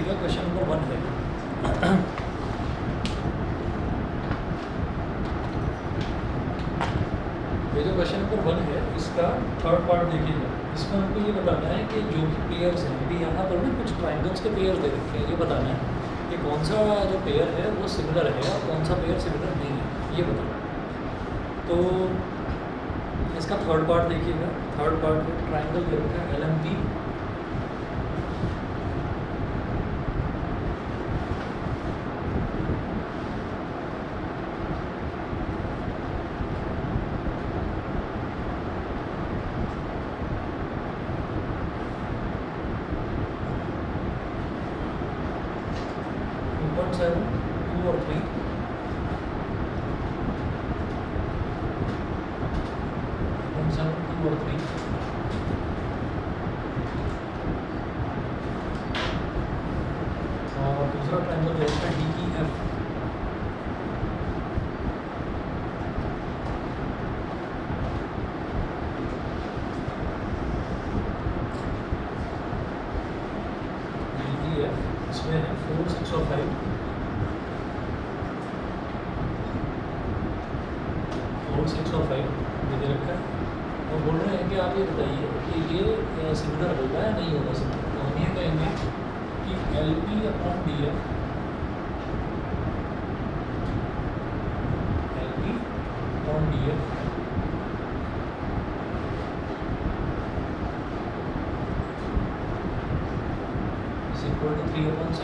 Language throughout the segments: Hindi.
ठीक है, क्वेश्चन नंबर 1 है। ये जो क्वेश्चन नंबर 1 है इसका थर्ड पार्ट देखिएगा। इसमें हमको ये बताना है कि जो भी पेयर्स हैं, अभी यहाँ पर ना कुछ ट्राइंगल्स के पेयर्स दे रखे हैं, ये बताना है कि कौन सा जो पेयर है वो सिमिलर है और कौन सा पेयर सिमिलर नहीं है, ये बताना है। तो इसका थर्ड पार्ट देखिएगा। थर्ड पार्ट में ट्राइंगल दे रखा है LMP, सेवन 2 और 3, और 3, और दूसरा ट्राइंगल दे रखा है DEF, इसमें है 4, 6 और 5, 4, 6 और 5 ये दे रखा है और बोल रहे हैं कि आप ये बताइए कि ये सिमिलर होगा या नहीं होगा सिमिलर। तो हम ये कहेंगे कि LP upon DF, LP upon DF is equal to 3 upon 6,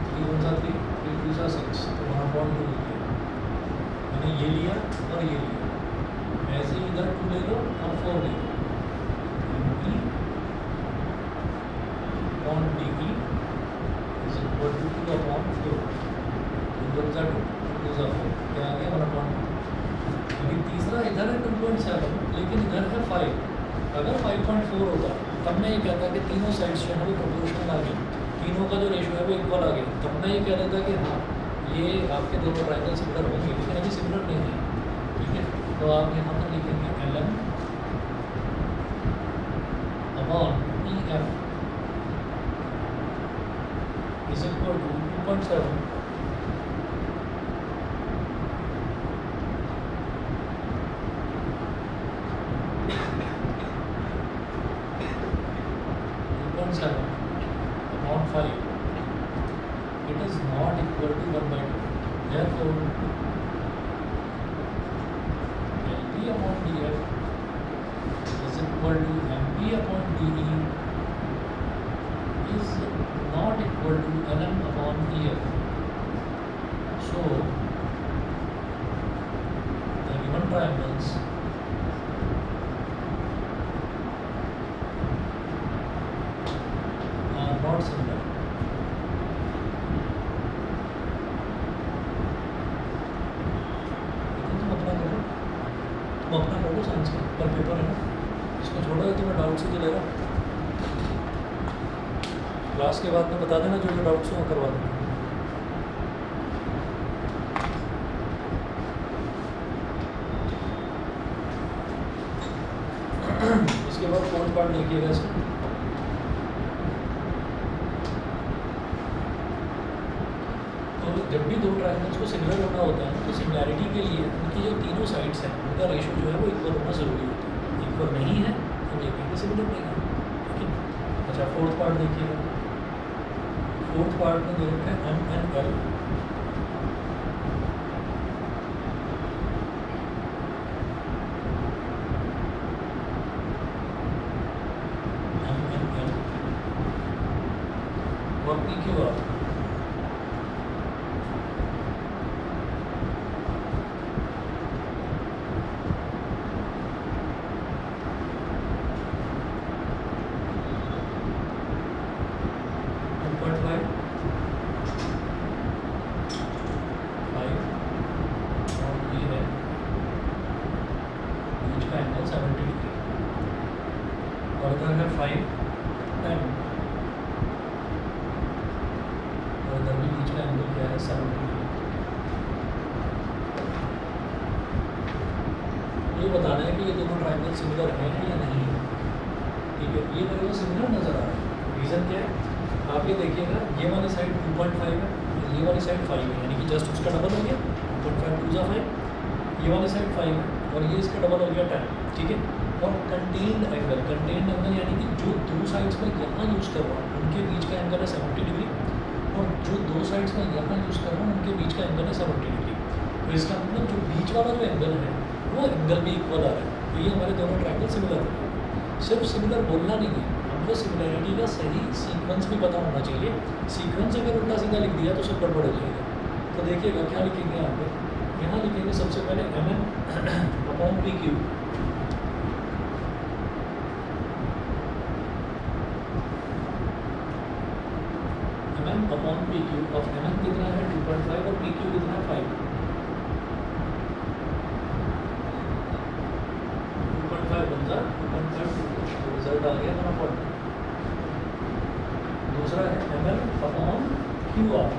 3 1 3, 3 2 6, तो 1 upon 2 मैंने ये लिया और ये लिया, ऐसे इधर 2 ले लो और 4 ले लो। MP upon DE is equal to 2 upon 4, 2 2 4, क्या आ गया 1 upon 2। लेकिन तीसरा इधर है 2.7, लेकिन इधर है 5। अगर 5.4 होता तब मैं ये कहता कि तीनों साइड्स जो है वो प्रोपोर्शनल आ गई, तीनों का जो रेशियो है वो इक्वल आ गया, तब मैं ये कह देता कि हाँ ये आपके दोनों ट्राइंगल सिमिलर होंगे, लेकिन अभी सिमिलर नहीं है। ठीक है, तो आप यहाँ पर लिखेंगे LM upon EF is equal to 2.7 upon 5. It is not equal to 1/2. Therefore, LP upon DF is equal to MP upon DE is not equal to LM upon EF. So, the given triangles are not similar. तुम अपना करो साइंस का पर पेपर है ना, इसको छोड़ो, तो मैं डाउट से तो ले रहा हूँ। क्लास के बाद में बता देना जो डाउट्स हो करवा देना। इसके बाद फोर्थ पार्ट देखिएगा इसमें। तो जब भी दो ट्राइंगल्स को सिमिलर होना होता है तो सिमिलैरिटी के लिए उनकी जो तीनों साइड्स हैं उनका रेशियो जो है वो इक्वल होना ज़रूरी होता है। इक्वल नहीं है तो ये भी सिमिलर नहीं है। ठीक है, अच्छा फोर्थ पार्ट देखिएगा। फोर्थ पार्ट में दे रखा है MNL, और PQR। और इधर है 5, 10 और इधर भी बीच का एंगल क्या है 70 डिग्री। ये बताना है कि ये दोनों ट्राइंगल सिमिलर हैं या नहीं है। ठीक है, ये मेरे को सिमिलर नज़र आ रहा है। रीज़न क्या है, आप ये देखिएगा, ये वाली साइड 2.5 है, ये वाली साइड 5 है, यानी कि जस्ट उसका डबल हो गया, 2.5 2 5, ये वाली साइड 5 है और ये इसका डबल हो गया 10, ठीक है। और कंटेन्ड एंगल यानी कि जो दो साइड्स में यहाँ यूज़ कर रहा हूँ उनके बीच का एंगल है 70 डिग्री, और जो दो साइड्स में यहाँ यूज़ कर रहा हूँ उनके बीच का एंगल है 70 डिग्री। तो इसका मतलब जो बीच वाला जो एंगल है वो एंगल भी इक्वल आ रहा है। तो ये हमारे दोनों ट्रायंगल सिमिलर है। सिर्फ सिमिलर बोलना नहीं है, हमको सिमिलैरिटी का सही सीक्वेंस भी पता होना चाहिए। सीक्वेंस अगर उल्टा सीधा लिख दिया तो सब गड़बड़ हो जाएगा। तो देखिएगा क्या लिखेंगे यहाँ पे, यहाँ लिखेंगे सबसे पहले MN/PQ, MN/PQ ऑफ MN कितना है 2.5 और PQ कितना है 5, 2.5 बन जा 2.5 रिजल्ट आ गया हमारा पॉइंट। दूसरा है ML/QR,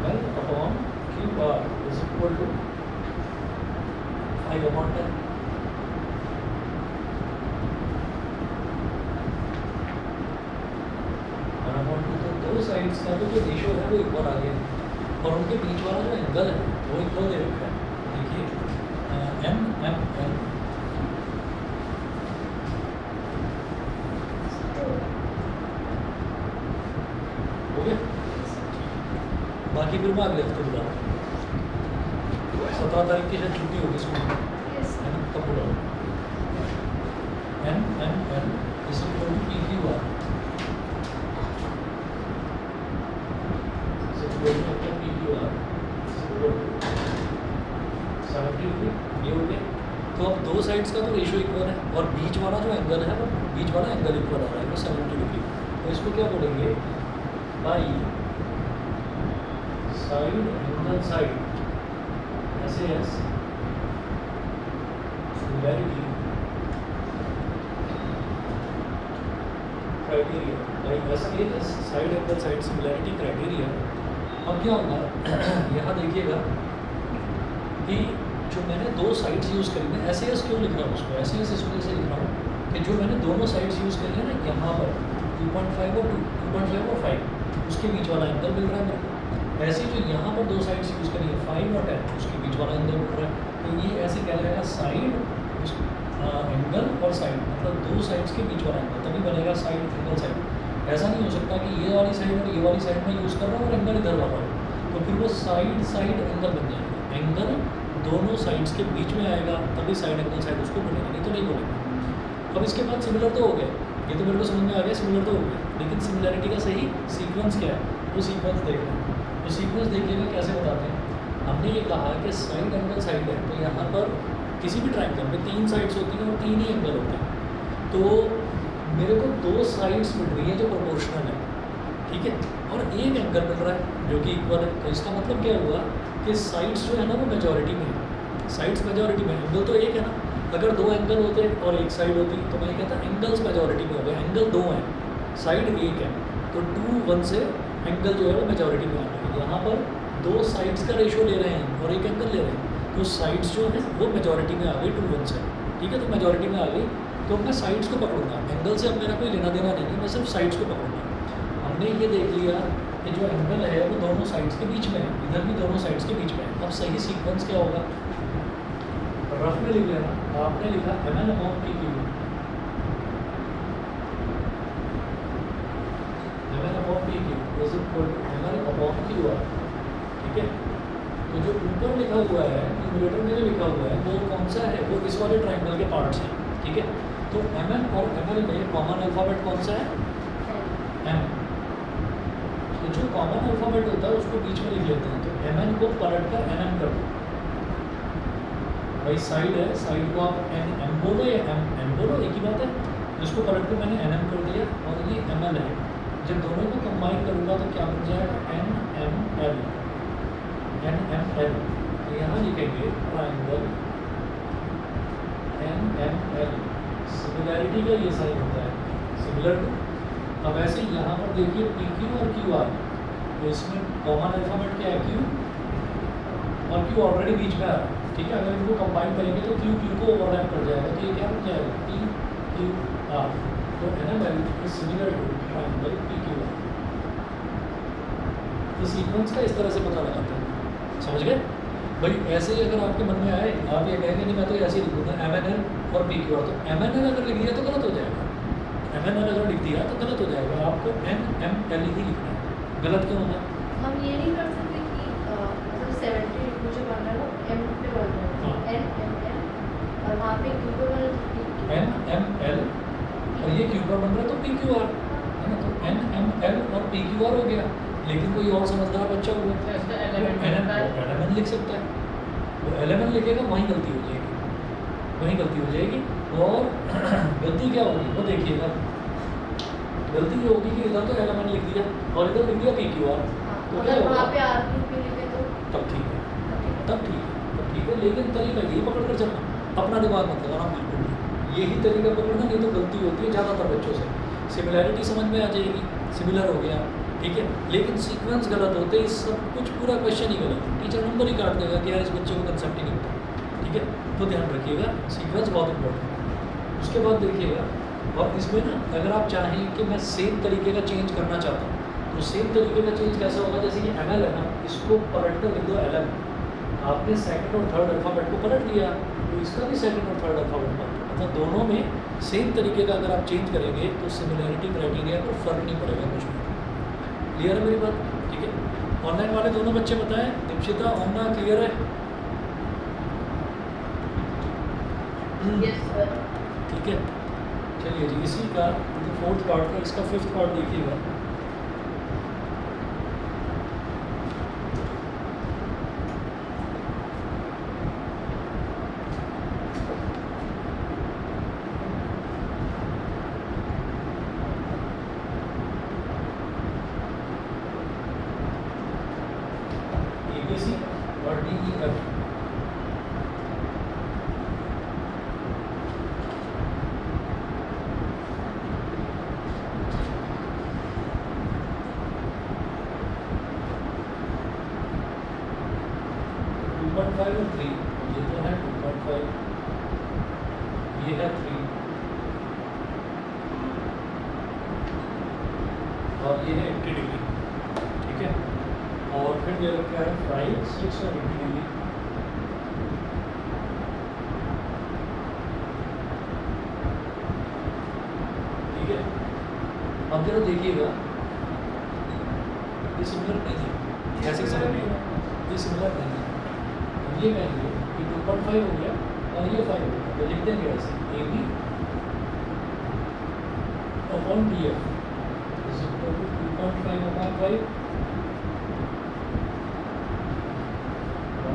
ML/QR is equal to 5/10। तो दो साइड्स का जो रेशियो है वो इक्वल आ गया और उनके बीच वाला जो एंगल है वो इक्वल दे रखा है। देखिए MMN हो गया। बाकी फिर मैं अगले हफ्ते बुला 17 तारीख की शायद छुट्टी होगी स्कूल में, है ना, तब बुलाओ। MMN is equal to PQR, ये हो गया। तो अब दो साइड्स का तो रेशियो इक्वल है और बीच वाला जो एंगल है वो बीच वाला एंगल इक्वल आ रहा है वो 70 डिग्री। तो इसको क्या बोलेंगे, by side angle side SAS similarity criteria, by SAS side angle side similarity criteria. अब क्या होगा यहाँ देखिएगा कि जो मैंने दो साइड्स यूज़ करी है, SAS क्यों लिख रहा हूँ उसको, SAS इस वजह से लिख रहा हूँ कि जो मैंने दोनों साइड्स यूज़ करी है ना, यहाँ पर 2.5 और 5 उसके बीच वाला एंगल मिल रहा है मेरे को। ऐसे जो यहाँ पर दो साइड्स यूज़ करी है 5 और 10 उसके बीच वाला एंगल मिल रहा है। तो ये ऐसे क्या रहेगा, साइड एंगल और साइड, मतलब दो साइड्स के बीच वाला एंगल, तभी बनेगा साइड एंगल साइड। ऐसा नहीं हो सकता कि ये वाली साइड और ये वाली साइड में यूज़ कर रहा हूँ और एंगल इधर वाला हो, तो फिर वो साइड एंगल बन जाएगा। एंगल दोनों साइड्स के बीच में आएगा तभी साइड एंगल साइड उसको बोलेंगे, नहीं तो नहीं बोलेंगे। अब इसके बाद सिमिलर तो हो गया, ये तो मेरे को समझ में आ गया, सिमिलर तो हो गया, लेकिन सिमिलैरिटी का सही सीक्वेंस क्या है वो सीक्वेंस देख रहे हैं। तो सीक्वेंस देखिएगा कैसे बताते हैं। हमने ये कहा कि साइड एंगल साइड है, तो यहाँ पर किसी भी ट्रायंगल में 3 साइड्स होती हैं और 3 ही एंगल होते हैं। तो मेरे को 2 साइड्स मिल रही है जो प्रोपोर्शनल है, ठीक है, और एक एंगल मिल रहा है जो कि इक्वल है। तो इसका मतलब क्या हुआ कि साइड्स जो है ना वो मेजॉरिटी में है, साइड्स मेजॉरिटी में, एंगल तो एक है ना। अगर 2 एंगल होते और एक साइड होती तो मैं कहता एंगल्स मेजॉरिटी में हो गए, एंगल 2 हैं साइड एक है, तो 2-1 से एंगल जो है वो मेजॉरिटी में आ गए। यहाँ पर 2 साइड्स का रेशियो ले रहे हैं और एक एंगल ले रहे हैं, तो साइड्स जो है वो मेजॉरिटी में आ गई 2-1 से, ठीक है। तो मेजॉरिटी में आ गई तो मैं साइड्स को पकड़ूंगा, एंगल से अब मेरा कोई लेना देना नहीं है, मैं सिर्फ साइड्स को पकड़ूंगा। हमने ये देख लिया कि जो एंगल है वो दोनों साइड्स के बीच में है, इधर भी दोनों साइड्स के बीच में है। अब सही सीक्वेंस क्या होगा, रफ में लिख लेना। आपने लिखा MN/PQ, MN/PQ is equal to ML/QR, ठीक है। तो जो ऊपर लिखा हुआ है न्यूमरेटर में जो लिखा हुआ है वो कौन सा है, वो इस वाले ट्रायंगल के पार्ट्स हैं, ठीक है। तो MN और ML में कॉमन अल्फ़ाबेट कौन सा है, M। तो जो कॉमन अल्फ़ाबेट होता है उसको बीच में लिख लेते हैं। तो MN को पलट कर NM कर दो, भाई साइड है, साइड को आप M बोलो या M बोलो, एक ही बात है। जिसको पलट कर मैंने NM कर दिया और ये ML है। जब दोनों को कंबाइन करूँगा तो क्या बन जाएगा, NML। तो यहाँ लिखेंगे ट्रायंगल NML, सिमिलैरिटी का ये साइन होता है, सिमिलर टू। अब ऐसे यहाँ पर देखिए PQ और QR, तो तो इसमें कॉमन अल्फ़ाबेट क्या है क्यू, और क्यू ऑलरेडी बीच में आ रहा है, ठीक है। अगर इनको कंबाइन करेंगे तो क्यू क्यू को ओवरलैप कर जाएगा, तो ये क्या बन जाएगा पी क्यू आर। तो एनामेल is similar to triangle P Q R. तो सीक्वेंस का इस तरह से पता लगाते हैं, समझ गए भाई। ऐसे ही अगर आपके मन में आए, आप ये कहेंगे नहीं मैं तो ऐसे ही लिखूँगा एम एन एल और पी क्यू आर, तो एम एन एल अगर लिख दिया तो गलत हो जाएगा, एम एन एल अगर लिख दिया तो गलत हो जाएगा, आपको एन एम एल ही लिखना है। गलत क्यों होगा? हम ये नहीं कर सकते कि मतलब 70 मुझे बनना है वो एम पे बन रहा है, एन एम एल, और वहाँ पे क्यू पे बन रहा है एन एम एल, और ये क्यू पर बन रहा है तो पी क्यू आर है ना। तो एन एम एल और पी क्यू आर हो गया। लेकिन कोई और समझदार बच्चा हुआ एलेवन लिख सकता है, वो एलेवन लिखेगा वहीं गलती हो जाएगी, वहीं गलती हो जाएगी। और गलती क्या होगी वो देखिएगा, गलती ये होगी कि इधर तो एलेवन लिख दिया और इधर लिख दिया पी क्यू आर, तो क्या अगर होगा? वहाँ पे आर क्यू पे लिखे तो तब ठीक है, तब ठीक है, तब ठीक है। लेकिन तरीका ये पकड़ कर चलना, अपना दिमाग मत लगाना बिल्कुल भी, यही तरीका पकड़ना, नहीं तो गलती होती है ज़्यादातर बच्चों से। सिमिलैरिटी समझ में आ जाएगी, सिमिलर हो गया, ठीक है। लेकिन सीक्वेंस गलत होते ही सब कुछ पूरा क्वेश्चन ही गलत, टीचर नंबर ही काट देगा कि यार इस बच्चे को कंसेप्ट ही नहीं होता, ठीक है। तो ध्यान रखिएगा, सीक्वेंस बहुत इंपॉर्टेंट है। उसके बाद देखिएगा, और इसमें ना अगर आप चाहें कि मैं सेम तरीके का चेंज करना चाहता हूँ, तो सेम तरीके का चेंज कैसे होगा? जैसे कि एम एल है ना, इसको पलट कर लिख दो एल एम, आपने सेकंड और थर्ड अल्फ़ाबेट को पलट दिया, तो इसका भी सेकंड और थर्ड अल्फ़ाबेट पलट, मतलब दोनों में सेम तरीके का अगर आप चेंज करेंगे तो सिमिलैरिटी क्राइटेरिया को फ़र्क नहीं पड़ेगा कुछ भी। क्लियर है मेरी बात? ठीक है। ऑनलाइन वाले दोनों बच्चे बताएं, दीक्षिता ओमना क्लियर है? Yes sir. ठीक है, चलिए जी। इसी का तो फोर्थ पार्ट का, इसका फिफ्थ पार्ट देखिएगा। ABC और DEF, और 3, ये तो है 2.5, ये है 3 और ये है 80 डिग्री, ठीक है। और फिर ये रखा है 5, 6 और 80 डिग्री। ठीक है, अब जरा देखिएगा, ये सिमिलर नहीं है, ऐसे समझ नहीं है, ये सिमिलर नहीं है। ये कहेंगे कि 2.5 हो गया और ये 5 हो गया, तो लिख देंगे ऐसे A B upon D F is equal to 2.5 upon 5,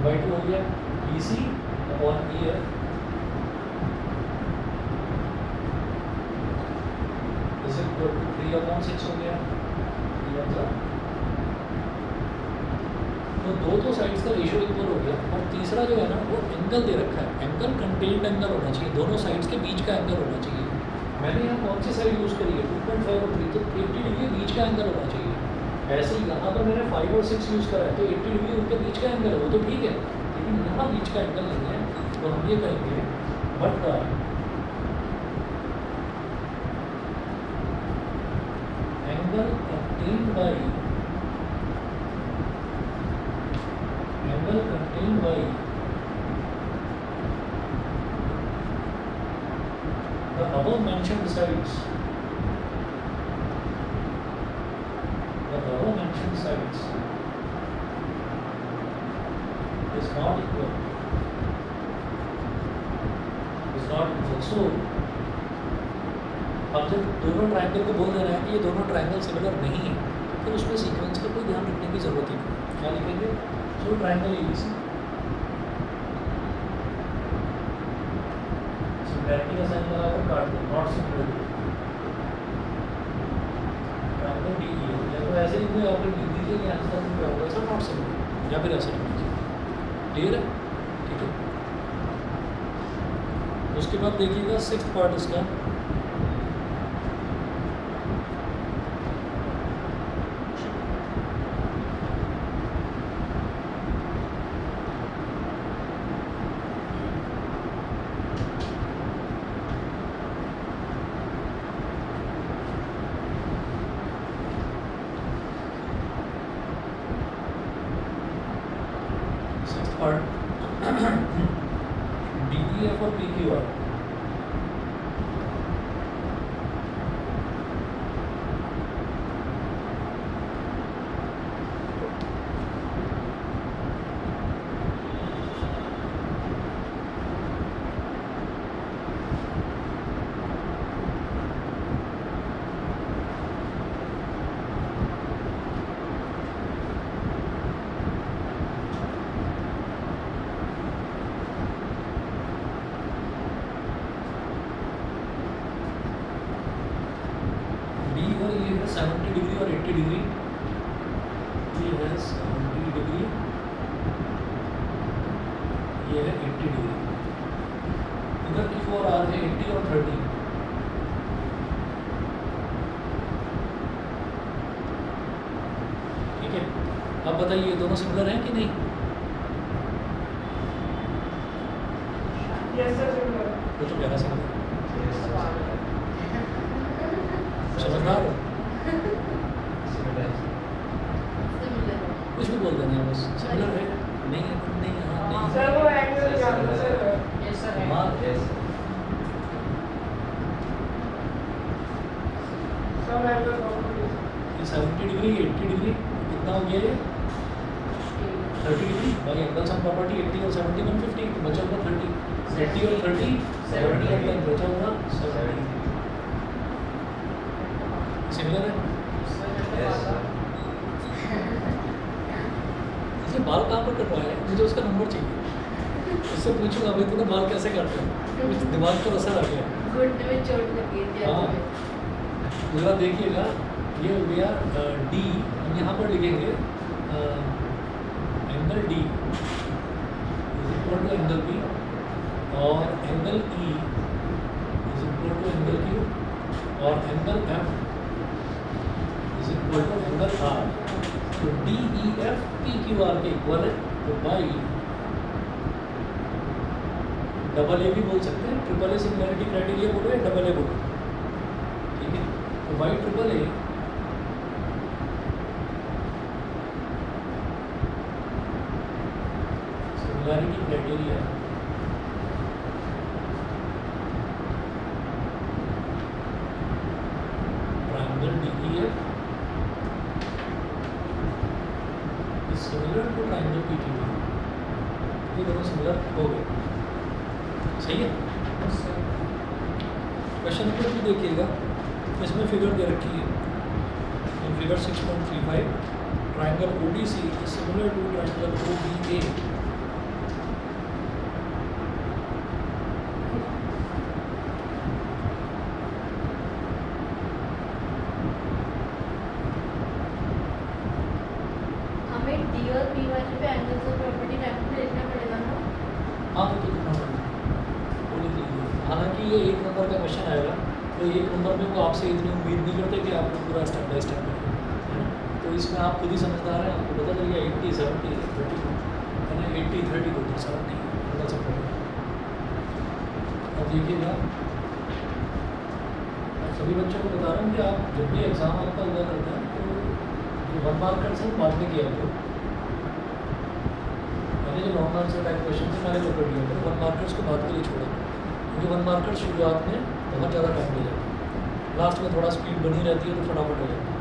1/2 हो गया। B C upon E F is equal to 3/6 हो गया। तो दो साइड्स का रेशियो इक्वल हो गया। और तीसरा जो है ना, वो एंगल दे रखा है, एंगल कंटेंट एंगल होना चाहिए, दोनों साइड्स के बीच का एंगल होना चाहिए। मैंने यहाँ कौन सी साइड यूज़ करी है? 2.5 और 3, तो 80 डिग्री बीच का एंगल होना चाहिए। ऐसे ही यहाँ पर मैंने 5 और 6 यूज़ करा है, तो 80 डिग्री उनके बीच का एंगल है, वो तो ठीक है, लेकिन यहाँ बीच का एंगल नहीं है, तो हम ये कहेंगे but the angle contained by the above mentioned sides, is not equal. So अब जब दोनों ट्रायंगल को बोल दे रहे हैं कि ये दोनों ट्रायंगल सिमिलर नहीं है, फिर उसमें सीक्वेंस का कोई ध्यान रखने की ज़रूरत ही नहीं। क्या लिखेंगे? सो ट्रायंगल ABC, सिमिलैरिटी का साइन लगाकर काट दो, नॉट सिमिलर। ट्रायंगल DE है, या तो ऐसे ही कोई आप लिख दीजिए कि आंसर में क्या होगा, सर नॉट सिमिलर, या फिर ऐसे लिख दीजिए। क्लियर है? ठीक है। उसके बाद देखिएगा सिक्स्थ पार्ट इसका, सिक्स्थ पार्ट DEF और PQR. D और ये है 70 डिग्री और 80 डिग्री. ये है 70 डिग्री, ये है 80 डिग्री. इधर Q और R है 80 और 30. ठीक है, अब बताइए ये दोनों सिमिलर हैं कि नहीं? यस सर सिमिलर वो तो प्यारा सिमिलर. समझदार हो, सिमिलर कुछ भी बोल देना बस. सिमिलर है, नहीं है, नहीं है, हाँ नहीं है. सर वो एंगल जानते सर यस सर हाँ, सब एंगल प्रॉपर्टीज ये 70 डिग्री 80 डिग्री कितना हो गया ये? 30 डिग्री. भाई एंगल सम प्रॉपर्टी 80 और 70 150, तो बचा होगा 30. 80 और 30 70 और 10 बचा होगा 70. सिमिलर है. ये बाल कहाँ पर कटवाया है? मुझे उसका नंबर चाहिए. उससे पूछूंगा भाई तूने बाल कैसे काटे हैं? कुछ दिमाग पर असर आ गया. घुटने में चोट लगी थी हाँ. अभी. जरा देखिएगा, ये हो गया D. हम यहाँ पर लिखेंगे angle D is equal to angle P और angle E is equal to angle Q और angle F is equal to angle R. तो DEF PQR के इक्वल है. तो बाई डबल ए भी बोल सकते हैं, ट्रिपल ए सिमिलैरिटी क्राइटेरिया बोलो या डबल ए बोलो. ठीक है, तो by triple A similarity criteria triangle DEF is similar to triangle PQR. ये दोनों सिमिलर हो गए. सही है. क्वेश्चन नंबर 2 देखिएगा, इसमें फिगर दे रखी है. In figure 6.35 triangle ODC is similar to triangle OBA. हमें डी और पी वाले पे एंगल्स ऑफ प्रॉपर्टी टाइप में लिखना पड़ेगा ना. हाँ तो कितना पड़ेगा वो लिख लीजिए. हालांकि ये 1 नंबर का क्वेश्चन आएगा, तो 1 नंबर में वो आपसे इतनी उम्मीद नहीं करते कि आप पूरा स्टेप बाय स्टेप करें, है ना. तो इसमें आप खुद ही समझदार हैं, आपको पता चल गया 80 70 30 है ना. 80 30 को 70 पता चल पड़ेगा. अब देखिएगा, मैं सभी बच्चों को बता रहा हूँ कि आप जब भी एग्ज़ाम आपका हुआ करता है तो जो 1 मार्कर से बाद में किया करो. मैंने जो लॉन्ग आंसर टाइप क्वेश्चन थे मैंने वो कर दिया करो. 1 मार्कर्स को बाद के लिए छोड़ा, क्योंकि 1 मार्कर शुरुआत में बहुत ज़्यादा टाइम ले जाता है, लास्ट में थोड़ा स्पीड बनी रहती है तो फटाफट हो जाता है.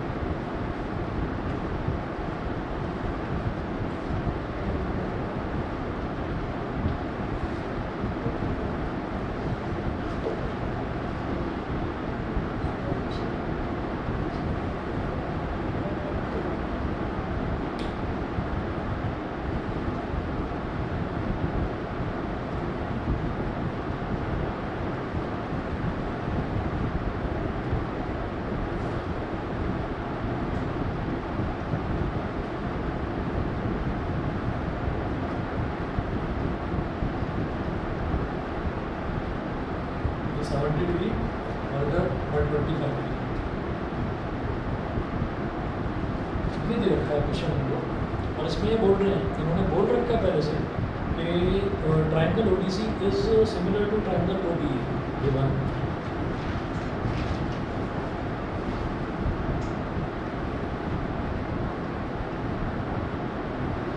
ये 70 डिग्री और इधर 125 डिग्री. ये दे रखा है क्वेश्चन हमको, और इसमें ये बोल रहे हैं, इन्होंने बोल रखा है पहले से कि triangle ODC is similar to triangle OBA. ये बात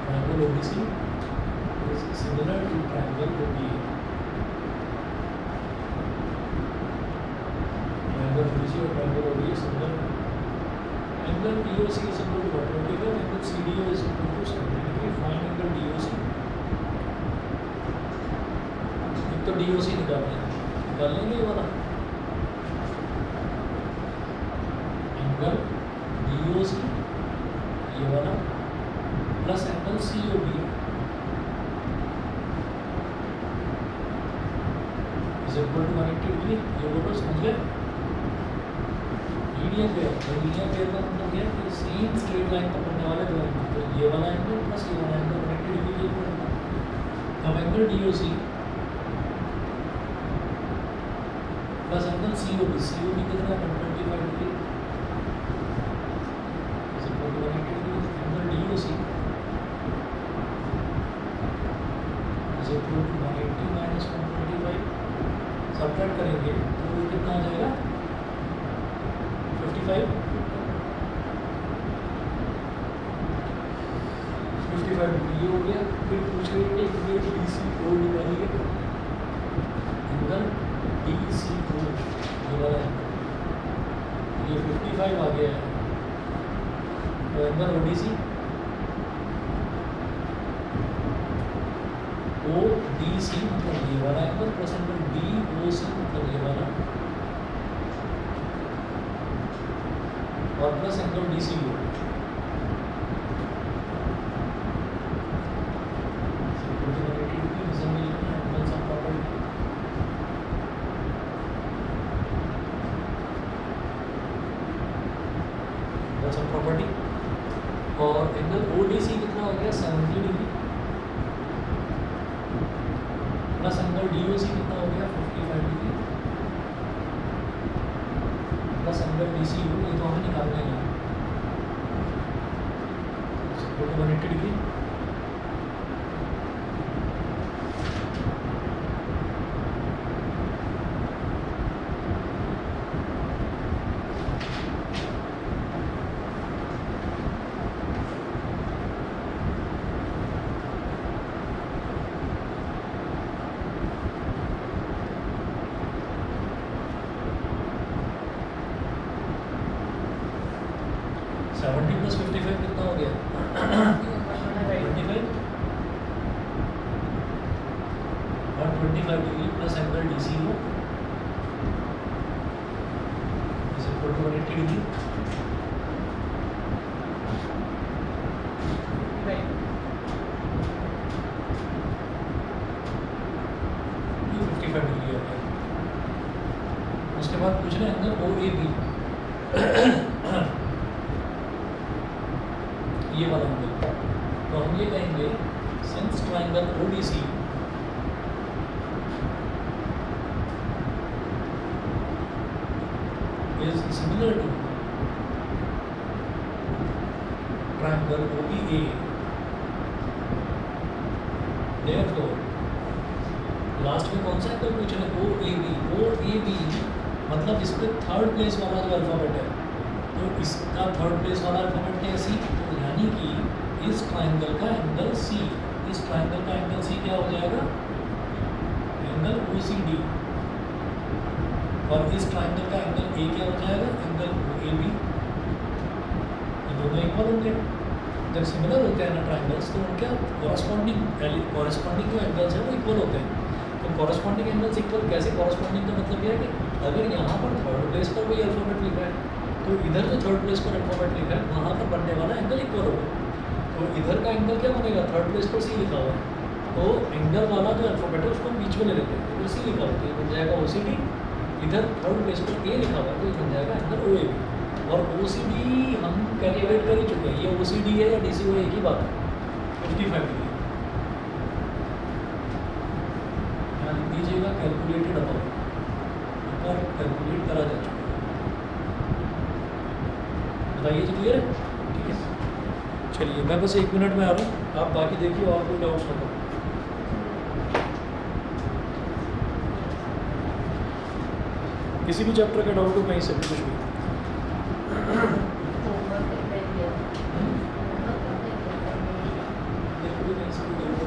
triangle ODC is similar to triangle OBA. Triangle OBC or triangle OBA is similar. Angle POC is equal to 125, angle CDO is equal to 70 degree. Find angle DOC. एक तो DOC निकाल लेंगे ये वाला एंगल DOC ये वाला plus angle COB is equal to 180 degree. ये बोलो समझ गए? लीनियर पेयर का मतलब क्या है कि सेम स्ट्रेट लाइन पकड़ने वाले दो एंगल, तो ये वाला एंगल प्लस ये वाला एंगल 180 डिग्री के इक्वल होगा। अब angle DOC plus angle COB कितना है 125 degree is equal to 180 degree. Angle DOC is equal to 180 minus 125 subtract करेंगे तो वो कितना आ जाएगा 55 डिग्री हो गया। फिर पूछ रहे हैं कि DC कोड निकालिए एंगल DC कोड ये वाला एंगल ये 55 आ गया है तो एंगल ODC ODC मतलब ये वाला एंगल प्लस एंगल DOC मतलब ये वाला और प्लस एंगल DCO प्रॉपर्टी। और एंगल ODC कितना हो गया 70 डिग्री प्लस एंगल DOC कितना हो गया 55 डिग्री प्लस एंगल DCO ये तो हमें निकालना है 180 डिग्री। प्लस 55 कितना हो गया 25 125 degree plus angle DCO is equal to 180 degree. ये 55 डिग्री हो गया। उसके बाद पूछ रहे हैं एंगल OAB ये वाला एंगल तो हम ये कहेंगे since triangle ODC is similar to triangle OBA therefore last में कौन सा एंगल पूछ रहे हैं OAB मतलब इस पे थर्ड प्लेस वाला जो अल्फाबेट है तो इसका थर्ड प्लेस वाला अल्फाबेट क्या है C यानी कि इस ट्रायंगल का एंगल C इस ट्रायंगल का एंगल C क्या हो जाएगा एंगल OCD और इस ट्रायंगल का एंगल A क्या हो जाएगा एंगल OAB ये दोनों इक्वल होंगे। जब सिमिलर होते हैं ना ट्रायंगल्स तो उनके कॉरस्पॉन्डिंग जो एंगल्स हैं वो इक्वल होते हैं। तो कॉरस्पॉन्डिंग एंगल्स इक्वल कैसे कॉरस्पॉन्डिंग का मतलब यह है कि अगर यहाँ पर थर्ड प्लेस पर कोई अल्फाबेट लिखा है तो इधर जो थर्ड प्लेस पर अल्फाबेट लिखा है वहाँ पर बनने वाला एंगल इक्वल होगा। तो इधर का एंगल क्या बनेगा थर्ड प्लेस पर C लिखा हुआ है तो एंगल वाला जो अल्फाबेट है उसको बीच में ले लेते हैं तो C लिखा होता है बन जाएगा OCD। इधर थर्ड प्लेस पर A लिखा हुआ है तो बन जाएगा एंगल OAB और OCD हम कैलकुलेट कर ही चुके हैं। ये OCD है या DCO एक ही बात है 55 डिग्री। यहाँ लिख दीजिएगा कैलकुलेटेड अबाउट ऊपर कैलकुलेट करा जा चुका है। बताइए जी क्लियर है ठीक है। चलिए मैं बस 1 मिनट में आ रहा हूँ आप बाकी देखिए और कोई डाउट्स ना करो। किसी भी चैप्टर का डाउट हो कहीं से भी कुछ भी देखो कहीं से भी डाउट हो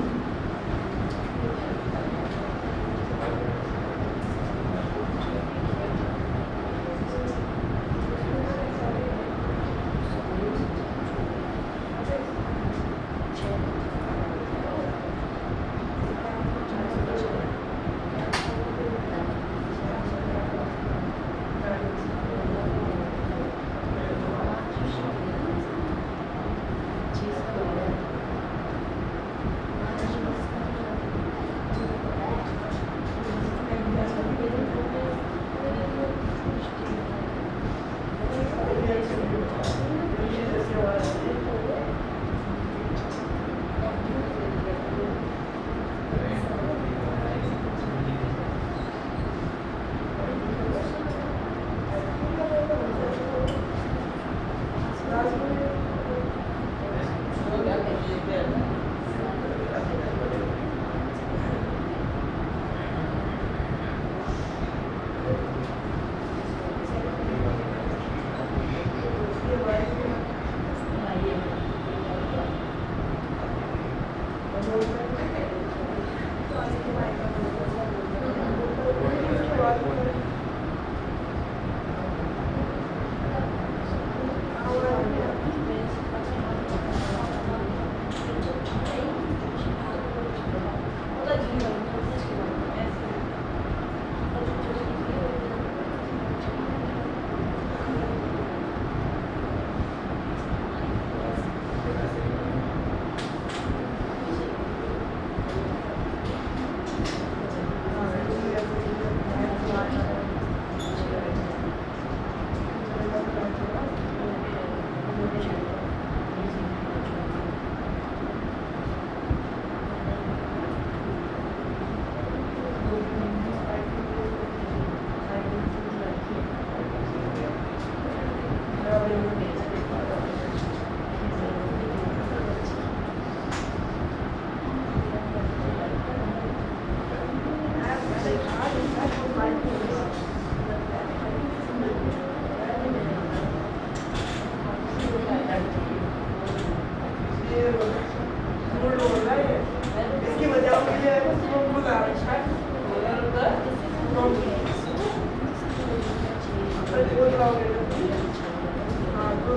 इसकी वजह के लिए वो खुद आ रहा है बोल रहा हूँ हाँ तो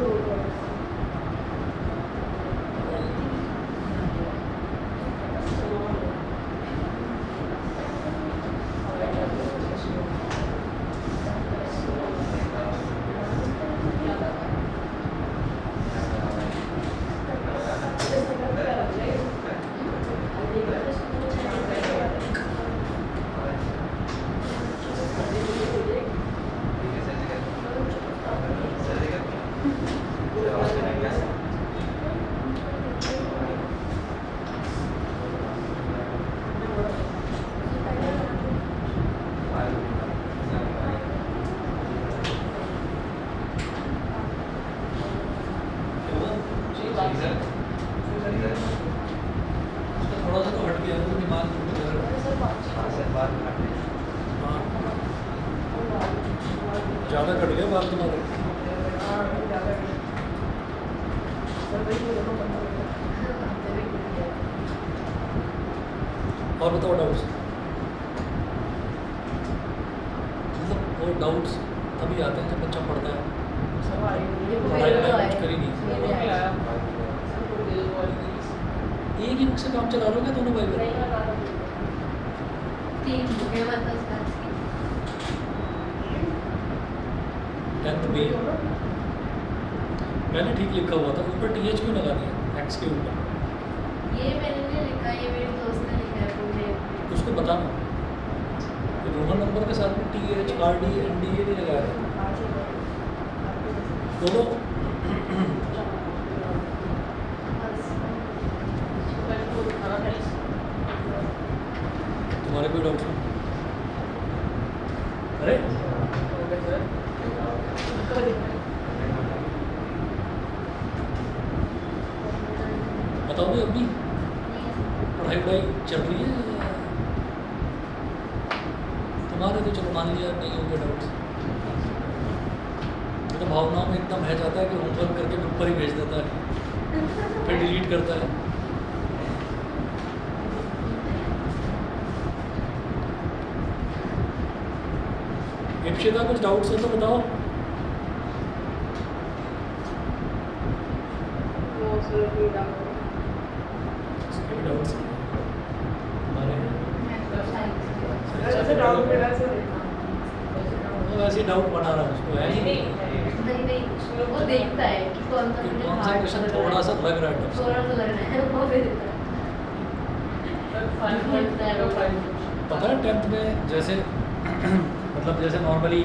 थोड़ा सा तो हट गया तो दिमाग हाँ ज़्यादा कट गया बात तुम्हारे। और बताओ डाउट्स, मतलब वो डाउट्स तभी आते हैं जब बच्चा पढ़ता है, पढ़ाई वढ़ाई कुछ करी नहीं। एक ही बुक से काम चला रहे हो क्या दोनों भाई बहन? टेंथ बी मैंने ठीक लिखा हुआ था, ऊपर TH क्यों लगा दिया एक्स के ऊपर? ये मैंने नहीं लिखा, ये मेरे दोस्त ने लिखा है मुझे। उसको बताना कि रोमन नंबर के साथ में TH RD ND ये नहीं लगाया है दोनों। तुम्हारे कोई डाउट नहीं? अरे बताओ भाई, अभी पढ़ाई वढ़ाई चल रही है? तुम्हारे तो चलो मान लिया नहीं होंगे डाउट्स, तो भावनाओं में इतना बह जाता है कि होमवर्क करके पेपर ही भेज देता है, फिर डिलीट करता है। इप्शिता कुछ डाउट्स है तो बताओ। डाउट्स ऐसे डाउट मेरा से वैसे डाउट बना रहा है उसको, है ही नहीं। वो देखता है कि कौन सा मुझे कौन सा hard क्वेश्चन लग रहा थोड़ा है। सा लग रहा है थोड़ा सा लग रहा है वो भी देता है। पता है 10th में जैसे मतलब जैसे नॉर्मली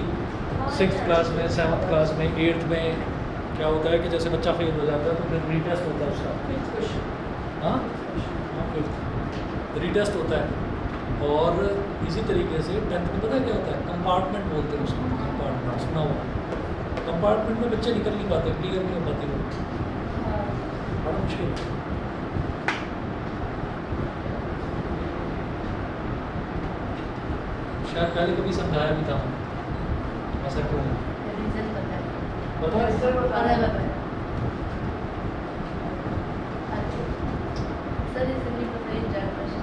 6th क्लास में 7th क्लास में 8th में क्या होता है कि जैसे बच्चा फेल हो जाता है तो फिर रीटेस्ट होता है उसका। हाँ रीटेस्ट होता है। और इसी तरीके से 10th में पता है क्या होता है, कंपार्टमेंट बोलते हैं उसको। कंपार्टमेंट सुना हुआ, कंपार्टमेंट में बच्चे निकल नहीं पाते, क्लियर नहीं हो पाते वो, बड़ा मुश्किल है। शायद पहले कभी समझाया भी था ऐसा क्यों रीजन पता है। पता है? पता है। अच्छा सर इसे नहीं पता ये चार क्वेश्चन।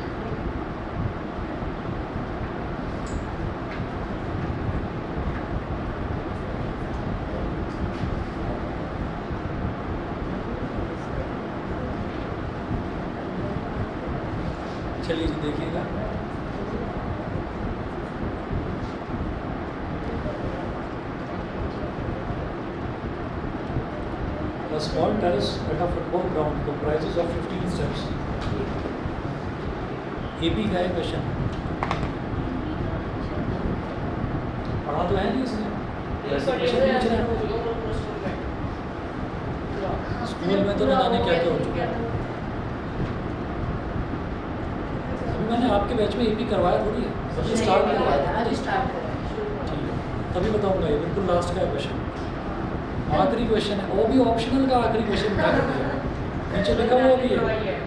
चलिए जी। देखिएगा। A small terrace at a football ground comprises of 15 steps. AP का है क्वेश्चन, पढ़ा तो है नहीं इसने, वैसे क्वेश्चन पूछ रहे हैं। स्कूल में तो ना जाने क्या क्या हो चुका है। अभी मैंने आपके बैच में AP करवाया थोड़ी है, अभी स्टार्ट करवाया था। आज स्टार्ट करें। ठीक है, तभी बताऊंगा, ये बिल्कुल लास्ट का है क्वेश्चन, आखिरी क्वेश्चन है, वो भी ऑप्शनल का आखिरी क्वेश्चन क्या करते हैं, नीचे लिखा हुआ भी है,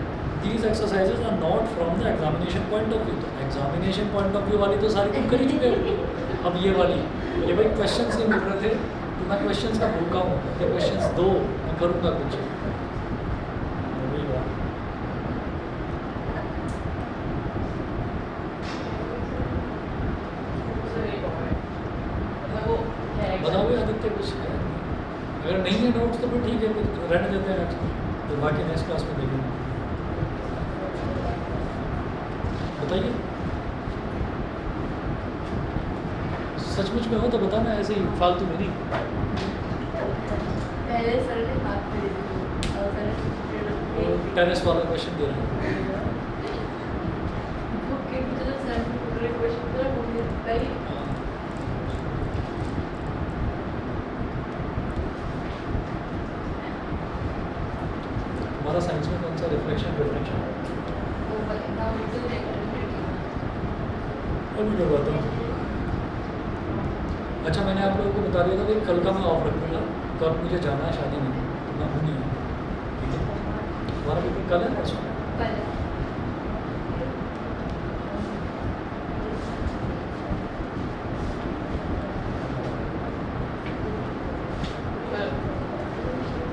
these exercises are not from the examination point of view. तो एग्जामिनेशन पॉइंट ऑफ व्यू वाली तो सारी तुम कर ही चुके हो। अब ये वाली, ये भाई क्वेश्चन नहीं मिल रहे थे तो मैं क्वेश्चन का भूखा हूँ, ये क्वेश्चन दो मैं करूँगा कुछ। वही बात। बताओ ये आदित्य कुछ है, अगर नहीं है नोट्स तो फिर ठीक है, फिर रहने देते हैं आज, तो बाकी नेक्स्ट क्लास में देखेंगे। बताइए, सचमुच में हो तो बताना, ऐसे ही फालतू में नहीं। पहले सर ने हाथ में दे दी और सर ने टेरेस वाला क्वेश्चन दे रहे हैं। बुक के मुझे जब सर ने पूरे क्वेश्चन पूरा बुक में पहले हमारा साइंस में कौन सा रिफ्लेक्शन रिफ्लेक्शन वो ना बिल्कुल नहीं अभी करवाता हूँ। अच्छा, मैंने आप लोगों को बता दिया था कि कल का मैं ऑफ रखूँगा, कल मुझे जाना है शादी में, तो मैं हूँ नहीं, ठीक है। हमारा पेपर कल है परसों? पहले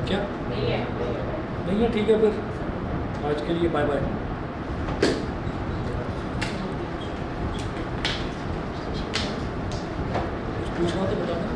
क्या नहीं है नहीं है? ठीक है, फिर आज के लिए बाय बाय। कुछ पूछना तो बताना।